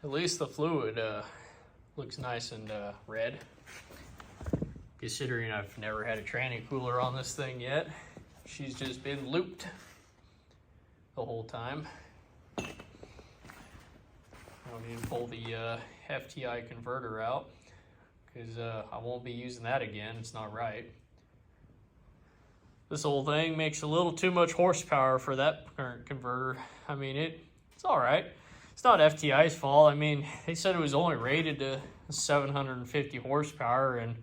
At least the fluid looks nice and red. Considering I've never had a tranny cooler on this thing yet. She's just been looped the whole time. I don't need to pull the FTI converter out because I won't be using that again. It's not right. This whole thing makes a little too much horsepower for that current converter. I mean, it's all right. It's not FTI's fault. I mean, they said it was only rated to 750 horsepower, and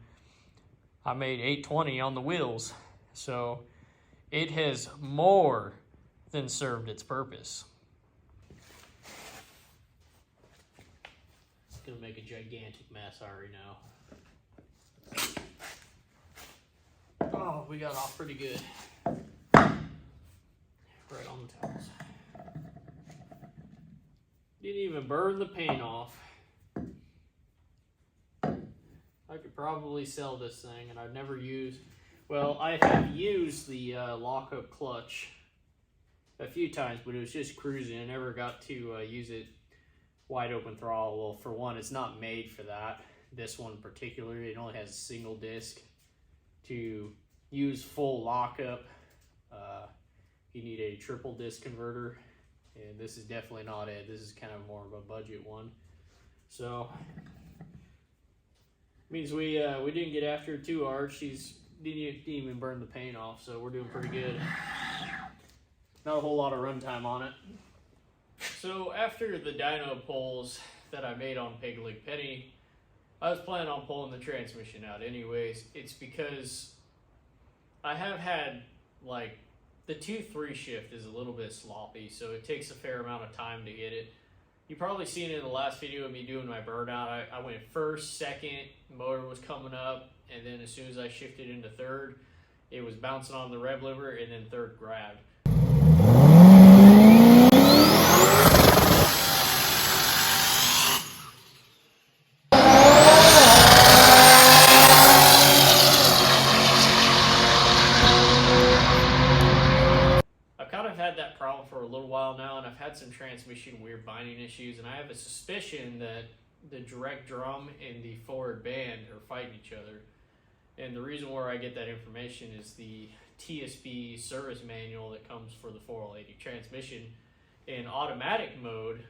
I made 820 on the wheels. So it has more than served its purpose. It's gonna make a gigantic mess, I already know. Oh, we got off pretty good. Right on the towels. Didn't even burn the paint off. I could probably sell this thing, and I've never used, well, I have used the lockup clutch a few times, but it was just cruising. I never got to use it wide open throttle. Well, for one, it's not made for that. This one particularly, it only has a single disc. To use full lockup, you need a triple disc converter. And this is definitely not it. This is kind of more of a budget one. So, means we didn't get after her too hard. She's didn't even burn the paint off, so we're doing pretty good. Not a whole lot of runtime on it. So after the dyno pulls that I made on Peg Leg Penny, I was planning on pulling the transmission out anyways. It's because I have had, like, the 2-3 shift is a little bit sloppy, so it takes a fair amount of time to get it. You probably seen it in the last video of me doing my burnout. I went first, second, motor was coming up, and then as soon as I shifted into third, it was bouncing on the rev lever, and then third grabbed. For a little while now, and I've had some transmission weird binding issues, and I have a suspicion that the direct drum and the forward band are fighting each other. And the reason where I get that information is the TSB service manual that comes for the 480 transmission. In automatic mode,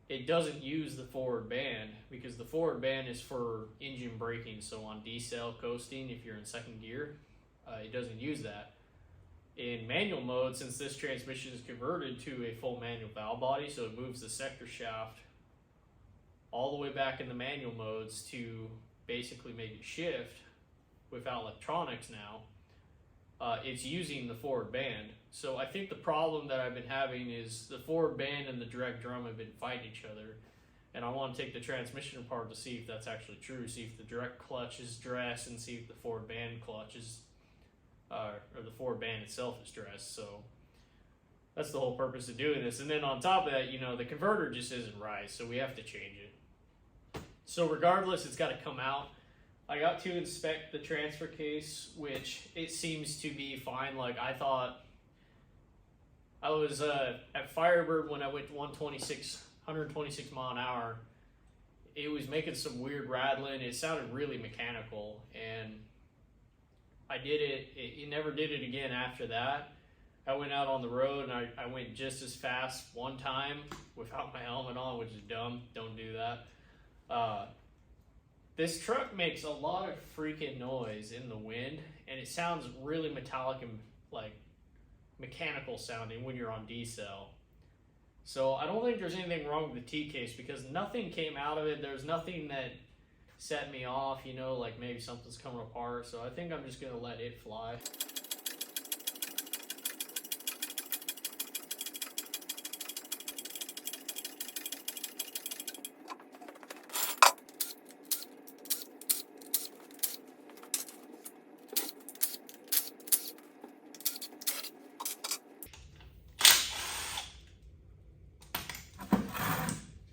it doesn't use the forward band because the forward band is for engine braking. So on decel coasting, if you're in second gear, it doesn't use that. In manual mode, since this transmission is converted to a full manual valve body, so it moves the sector shaft all the way back in the manual modes to basically make it shift without electronics now, it's using the forward band. So I think the problem that I've been having is the forward band and the direct drum have been fighting each other. And I want to take the transmission apart to see if that's actually true, see if the direct clutch is dressed, and see if the forward band clutch is or the forward band itself is dressed. So that's the whole purpose of doing this. And then on top of that, you know, the converter just isn't right, so we have to change it. So regardless, it's got to come out. I got to inspect the transfer case, which it seems to be fine. Like, I thought I was at Firebird when I went 126 mile an hour. It was making some weird rattling. It sounded really mechanical, and I did it. It never did it again after that. I went out on the road and I went just as fast one time without my helmet on, which is dumb. Don't do that. This truck makes a lot of freaking noise in the wind, and it sounds really metallic and like mechanical sounding when you're on decel. So I don't think there's anything wrong with the T-case because nothing came out of it. There's nothing that set me off, you know, like maybe something's coming apart. So I think I'm just gonna let it fly.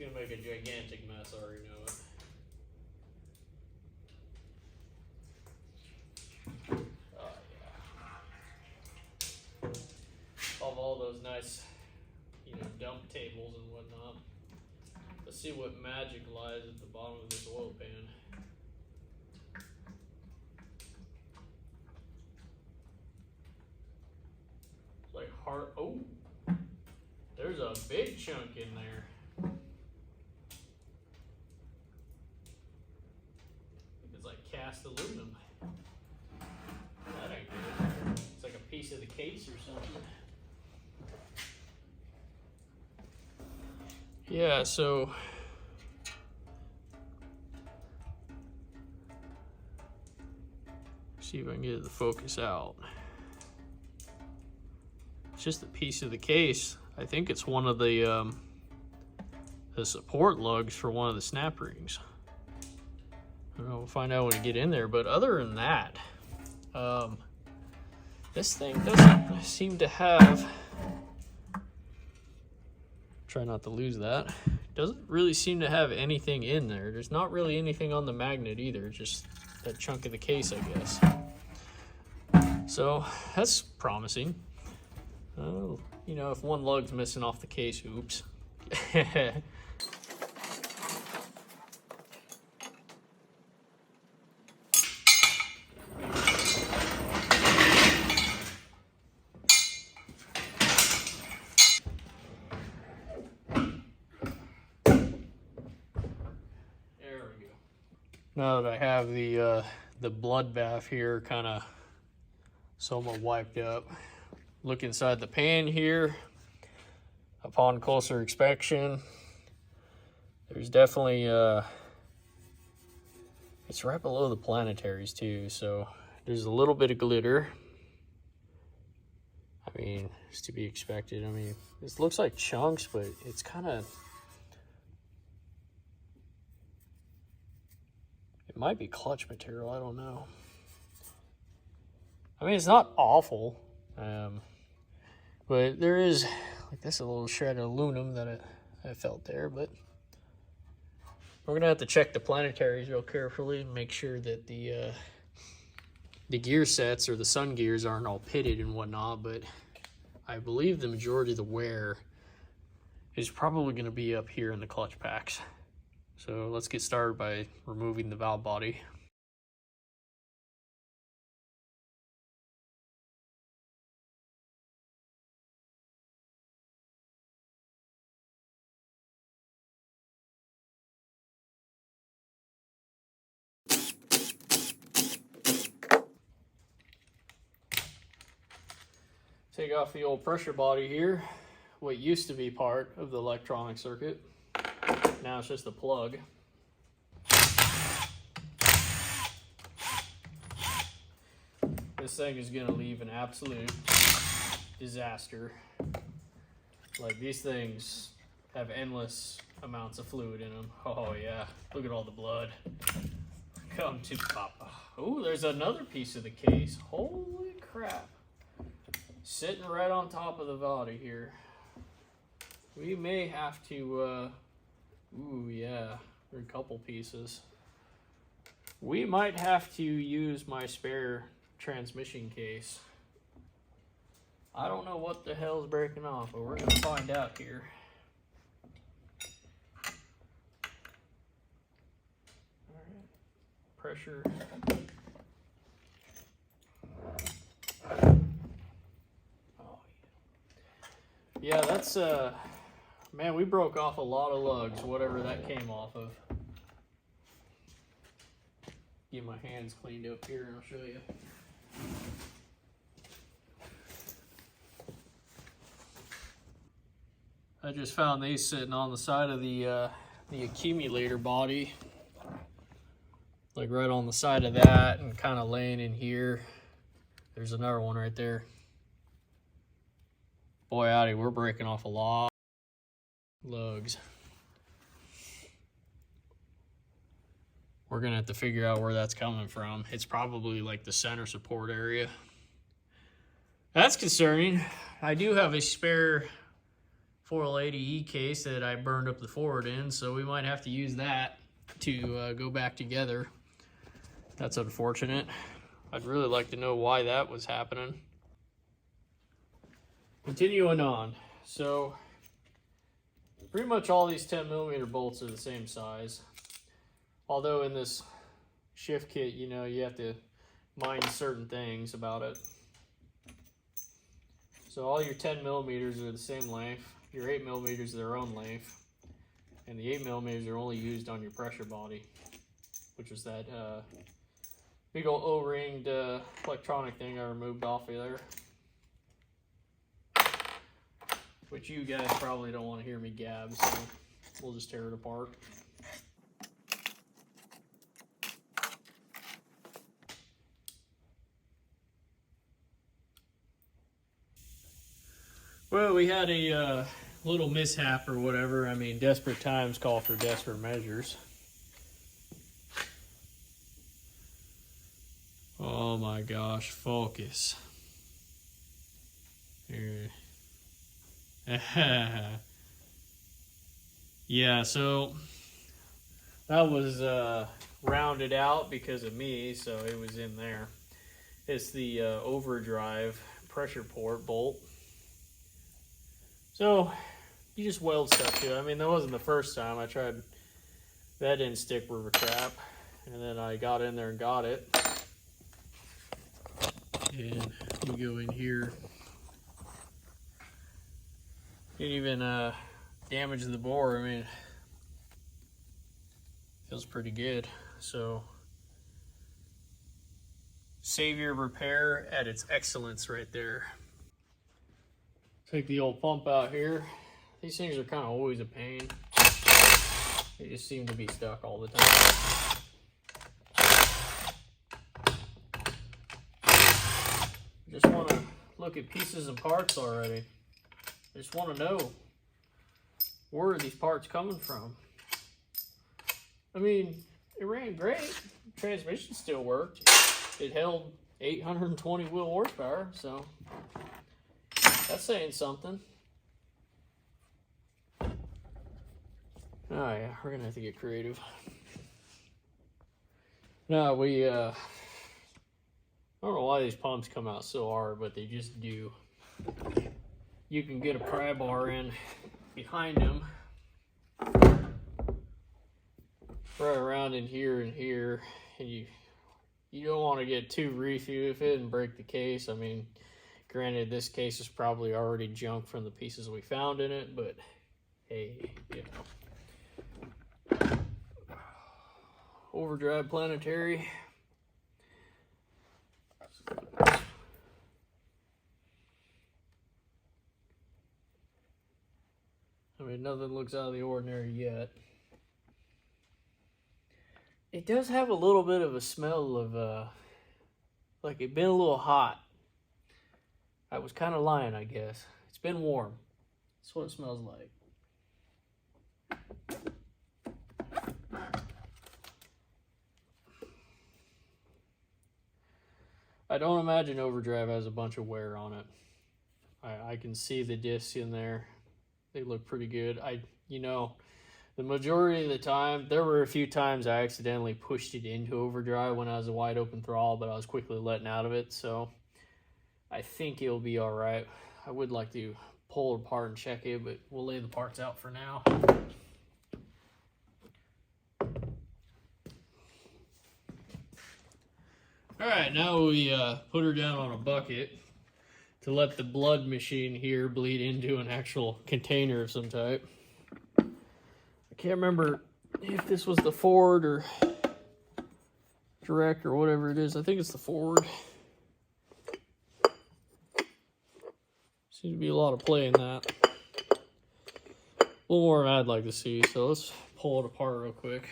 It's gonna make a gigantic mess, I already know it. Oh yeah. Of all those nice, you know, dump tables and whatnot. Let's see what magic lies at the bottom of this oil pan. It's like hard. Oh, there's a big chunk in there. It's like cast aluminum. That ain't good. It's like a piece of the case or something. Yeah, so see if I can get the focus out. It's just a piece of the case. I think it's one of the support lugs for one of the snap rings. I don't know, we'll find out when we get in there. But other than that, this thing doesn't seem to have. Try not to lose that. Doesn't really seem to have anything in there. There's not really anything on the magnet either, just that chunk of the case, I guess. So that's promising. You know, if one lug's missing off the case, oops. Now that I have the bloodbath here kind of somewhat wiped up, look inside the pan here. Upon closer inspection, there's definitely it's right below the planetaries too, so there's a little bit of glitter. I mean, it's to be expected. I mean, this looks like chunks, but it's kind of, it might be clutch material, I don't know. I mean, it's not awful, but there is, like, this a little shred of aluminum that I felt there, but we're gonna have to check the planetaries real carefully and make sure that the gear sets or the sun gears aren't all pitted and whatnot, but I believe the majority of the wear is probably gonna be up here in the clutch packs. So let's get started by removing the valve body. Take off the old pressure body here, what used to be part of the electronic circuit. Now it's just a plug. This thing is gonna leave an absolute disaster. Like, these things have endless amounts of fluid in them. Oh yeah, look at all the blood. Come to Papa. Oh, there's another piece of the case. Holy crap. Sitting right on top of the body here. We may have to, ooh yeah, there are a couple pieces. We might have to use my spare transmission case. I don't know what the hell's breaking off, but we're gonna find out here. All right. Pressure. Oh yeah, that's man, we broke off a lot of lugs, whatever that came off of. Get my hands cleaned up here and I'll show you. I just found these sitting on the side of the accumulator body, like right on the side of that, and kind of laying in here. There's another one right there. Boy howdy, we're breaking off a lot of lugs. We're gonna have to figure out where that's coming from. It's probably like the center support area. That's concerning. I do have a spare 480E case that I burned up the forward in, so we might have to use that to go back together. That's unfortunate. I'd really like to know why that was happening. Continuing on. So pretty much all these 10mm bolts are the same size. Although in this shift kit, you know, you have to mind certain things about it. So all your 10mm are the same length. Your 8mm are their own length. And the 8mm are only used on your pressure body, which is that big old O-ringed electronic thing I removed off of there. Which you guys probably don't want to hear me gab, so we'll just tear it apart. Well, we had a little mishap or whatever. I mean, desperate times call for desperate measures. Oh my gosh, focus. Here. Yeah, so that was rounded out because of me, so it was in there. It's the overdrive pressure port bolt. So you just weld stuff to it. I mean, that wasn't the first time I tried. That didn't stick worth a crap. And then I got in there and got it. And you go in here. Didn't even damage the bore. I mean, feels pretty good. So, savior repair at its excellence right there. Take the old pump out here. These things are kind of always a pain. They just seem to be stuck all the time. Just want to look at pieces and parts already. I just want to know, where are these parts coming from? I mean, it ran great. Transmission still worked. It held 820 wheel horsepower, so that's saying something. Oh yeah, we're gonna have to get creative. No, we I don't know why these pumps come out so hard, but they just do. You can get a pry bar in behind them, right around in here and here, and you don't want to get too reefy with it and break the case. I mean, granted, this case is probably already junk from the pieces we found in it, but hey, you know. Overdrive planetary. I mean, nothing looks out of the ordinary yet. It does have a little bit of a smell of, like it's been a little hot. I was kind of lying, I guess. It's been warm. That's what it smells like. I don't imagine overdrive has a bunch of wear on it. I can see the discs in there. They look pretty good. You know, The majority of the time, there were a few times I accidentally pushed it into overdrive when I was a wide open throttle, but I was quickly letting out of it, so I think it'll be all right. I would like to pull it apart and check it, but we'll lay the parts out for now. All right, now we put her down on a bucket to let the blood machine here bleed into an actual container of some type. I can't remember if this was the Ford or Direct or whatever it is. I think it's the Ford. Seems to be a lot of play in that. A little more than I'd like to see, so let's pull it apart real quick.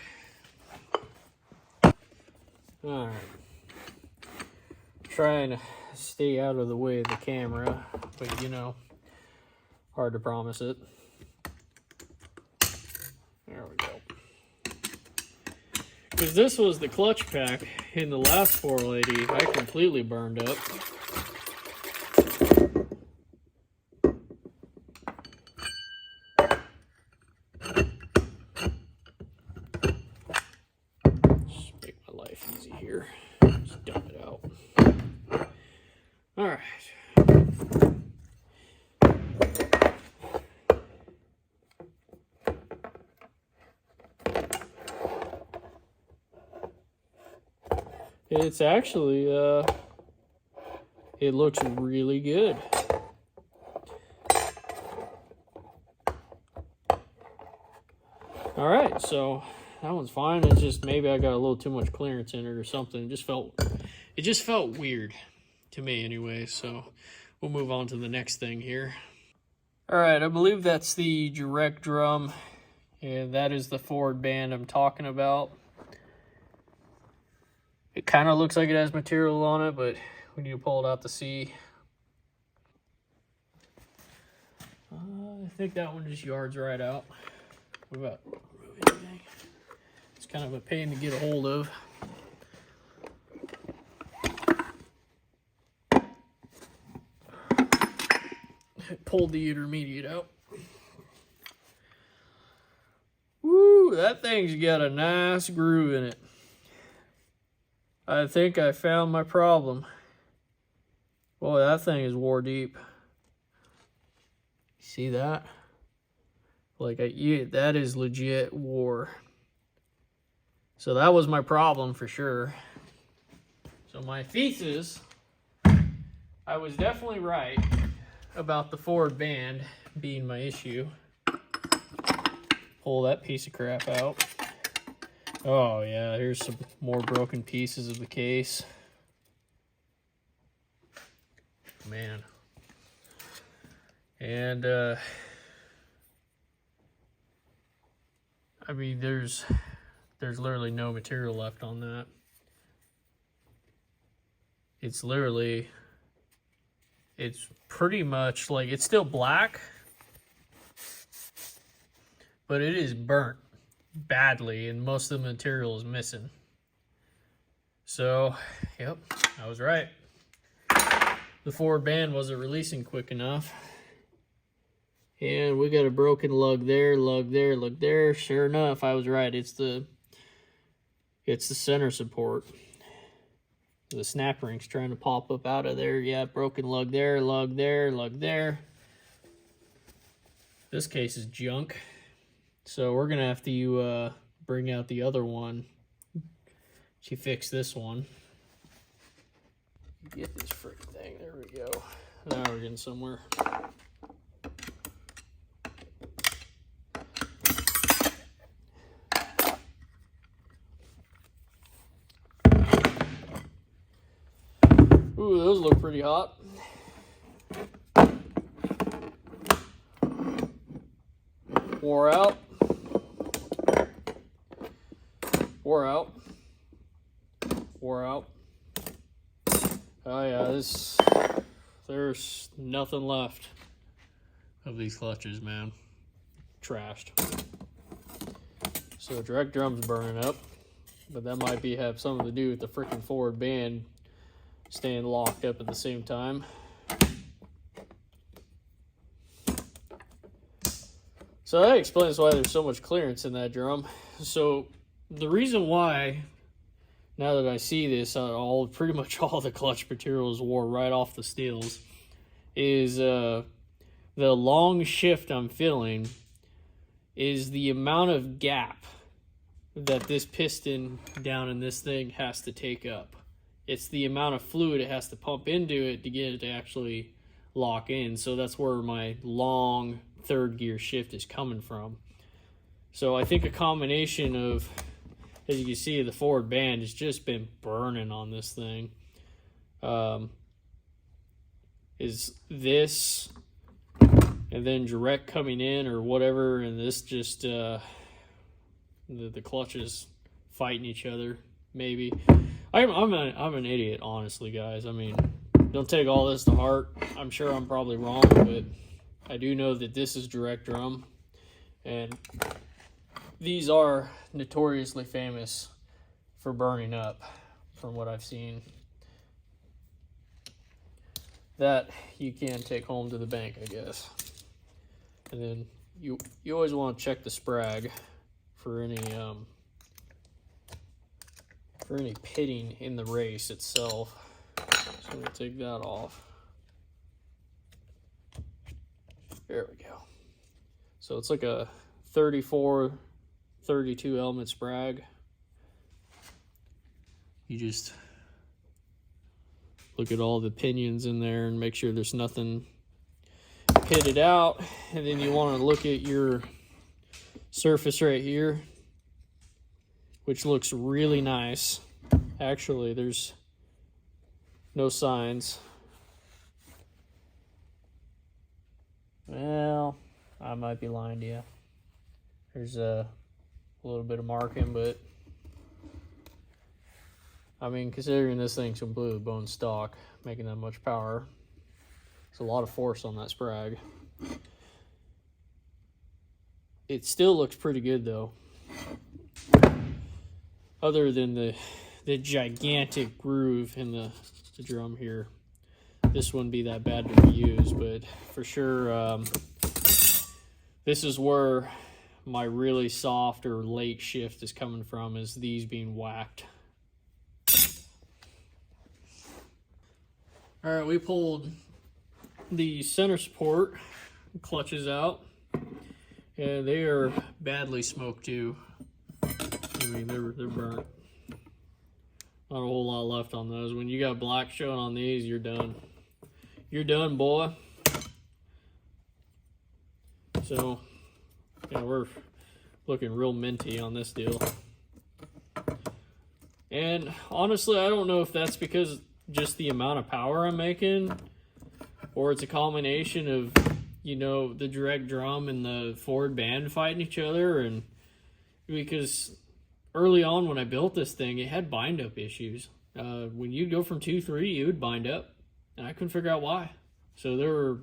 Alright. Trying to stay out of the way of the camera, but you know, hard to promise it. There we go. Because this was the clutch pack in the last 480, I completely burned up. Just make my life easy here. Just dump it out. All right. It's actually, it looks really good. All right, so that one's fine. It's just maybe I got a little too much clearance in it or something. It just felt weird to me anyway. So we'll move on to the next thing here. All right, I believe that's the direct drum, and that is the forward band I'm talking about. It kind of looks like it has material on it, but we need to pull it out to see. I think that one just yards right out. What about remove anything? It's kind of a pain to get a hold of. Pulled the intermediate out. Woo, that thing's got a nice groove in it. I think I found my problem. Boy, that thing is wore deep. See that? Like, that is legit wore. So that was my problem for sure. So my thesis, I was definitely right about the forward band being my issue. Pull that piece of crap out. Oh yeah, here's some more broken pieces of the case. Man. And I mean, there's literally no material left on that. It's pretty much like, it's still black, but it is burnt badly, and most of the material is missing. So, yep, I was right. The forward band wasn't releasing quick enough. And we got a broken lug there, lug there, lug there. Sure enough, I was right. It's the center support. The snap ring's trying to pop up out of there. Yeah, broken lug there, lug there, lug there. This case is junk. So we're going to have to bring out the other one to fix this one. Get this freaking thing. There we go. Now we're getting somewhere. Ooh, those look pretty hot. Wore out. Wore out. Wore out. Oh yeah, there's nothing left of these clutches, man. Trashed. So direct drum's burning up, but that might have something to do with the freaking forward band staying locked up at the same time. So that explains why there's so much clearance in that drum. So the reason why, now that I see this, pretty much all the clutch materials wore right off the steels, is the long shift I'm feeling is the amount of gap that this piston down in this thing has to take up. It's the amount of fluid it has to pump into it to get it to actually lock in. So that's where my long third gear shift is coming from. So I think a combination of, as you can see, the forward band has just been burning on this thing. Is this, and then direct coming in or whatever, and this just the clutches fighting each other, maybe. I'm an idiot, honestly, guys. I mean, don't take all this to heart. I'm sure I'm probably wrong, but I do know that this is direct drum, and these are notoriously famous for burning up, from what I've seen. That you can take home to the bank, I guess. And then you always want to check the sprag for any pitting in the race itself. So I'm gonna take that off. There we go. So it's like a 34, 32 element sprag. You just look at all the pinions in there and make sure there's nothing pitted out. And then you want to look at your surface right here, which looks really nice. Actually, there's no signs. Well, I might be lying to you. There's a little bit of marking, but I mean, considering this thing's completely bone stock, making that much power, it's a lot of force on that sprag. It still looks pretty good, though. Other than the gigantic groove in the drum here, this wouldn't be that bad to reuse, but for sure, this is where my really soft or late shift is coming from, is these being whacked. All right, we pulled the center support clutches out, and they are badly smoked too. I mean, they're burnt. Not a whole lot left on those. When you got black showing on these, you're done. You're done, boy. So, yeah, we're looking real minty on this deal. And honestly, I don't know if that's because just the amount of power I'm making, or it's a combination of, you know, the direct drum and the forward band fighting each other. And because early on when I built this thing, it had bind up issues. When you'd go from 2-3, it would bind up, and I couldn't figure out why. So there were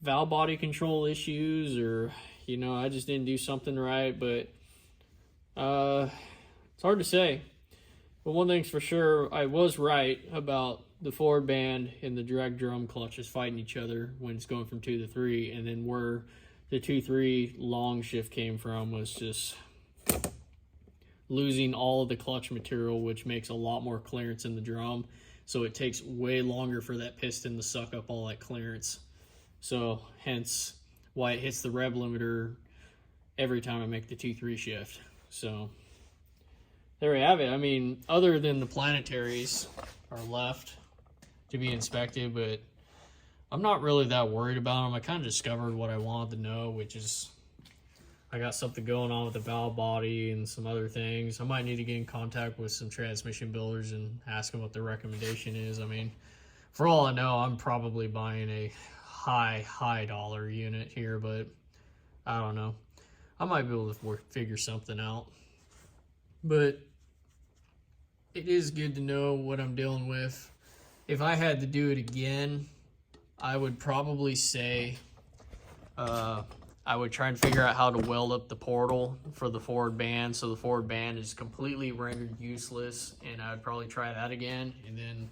valve body control issues, or, you know, I just didn't do something right. But it's hard to say. But one thing's for sure, I was right about the forward band and the direct drum clutches fighting each other when it's going from 2-3, and then where the 2-3 long shift came from was just losing all of the clutch material, which makes a lot more clearance in the drum. So it takes way longer for that piston to suck up all that clearance. So hence why it hits the rev limiter every time I make the 2-3 shift. So there we have it. I mean, other than the planetaries are left to be inspected, but I'm not really that worried about them. I kind of discovered what I wanted to know, which is I got something going on with the valve body and some other things. I might need to get in contact with some transmission builders and ask them what their recommendation is. I mean, for all I know, I'm probably buying a high dollar unit here, but I don't know. I might be able to figure something out. But it is good to know what I'm dealing with. If I had to do it again, I would probably say I would try and figure out how to weld up the portal for the forward band, so the forward band is completely rendered useless, and I would probably try that again. And then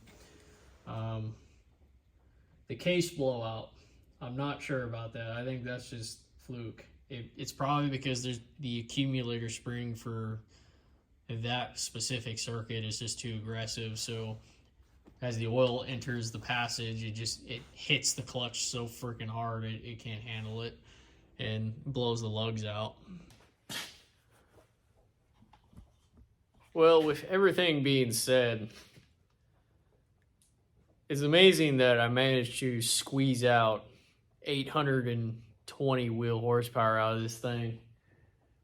the case blowout, I'm not sure about that. I think that's just fluke. It's probably because there's the accumulator spring for that specific circuit is just too aggressive. So as the oil enters the passage, it hits the clutch so freaking hard it can't handle it and blows the lugs out. Well, with everything being said, it's amazing that I managed to squeeze out 820 wheel horsepower out of this thing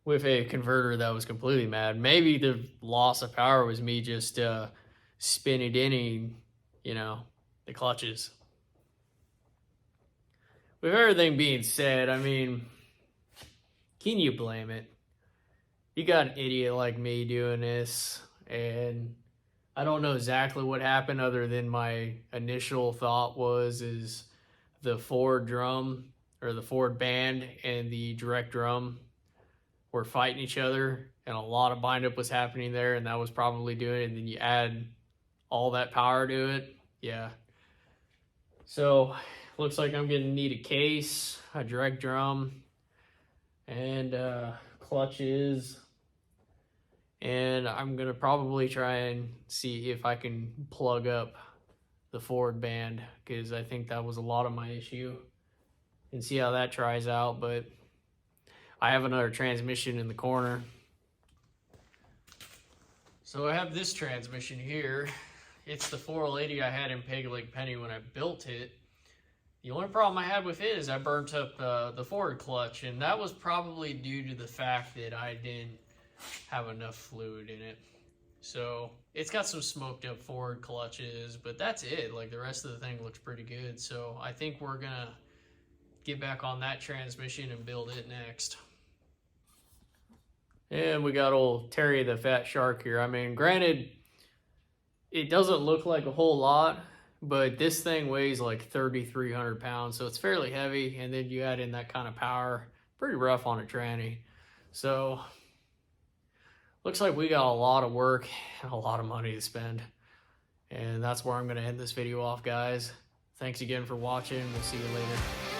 with a converter that was completely mad. Maybe the loss of power was me just spinning in, the clutches. With everything being said, I mean, can you blame it? You got an idiot like me doing this, and I don't know exactly what happened other than my initial thought is the Ford drum or the Ford band and the direct drum were fighting each other, and a lot of bindup was happening there, and that was probably doing it. And then you add all that power to it. Yeah. So looks like I'm gonna need a case, a direct drum, and clutches. And I'm gonna probably try and see if I can plug up the Ford band, because I think that was a lot of my issue, and see how that tries out. But I have another transmission in the corner. So I have this transmission here. It's the 480 I had in Peg Leg Penny when I built it. The only problem I had with it is I burnt up the Ford clutch, and that was probably due to the fact that I didn't have enough fluid in it. So it's got some smoked up Ford clutches, but that's it. Like, the rest of the thing looks pretty good. So I think we're gonna get back on that transmission and build it next. And we got old Terry the Fat Shark here. I mean, granted, it doesn't look like a whole lot, but this thing weighs like 3,300 pounds, so it's fairly heavy. And then you add in that kind of power, pretty rough on a tranny. So looks like we got a lot of work and a lot of money to spend. And that's where I'm going to end this video off, guys. Thanks again for watching. We'll see you later.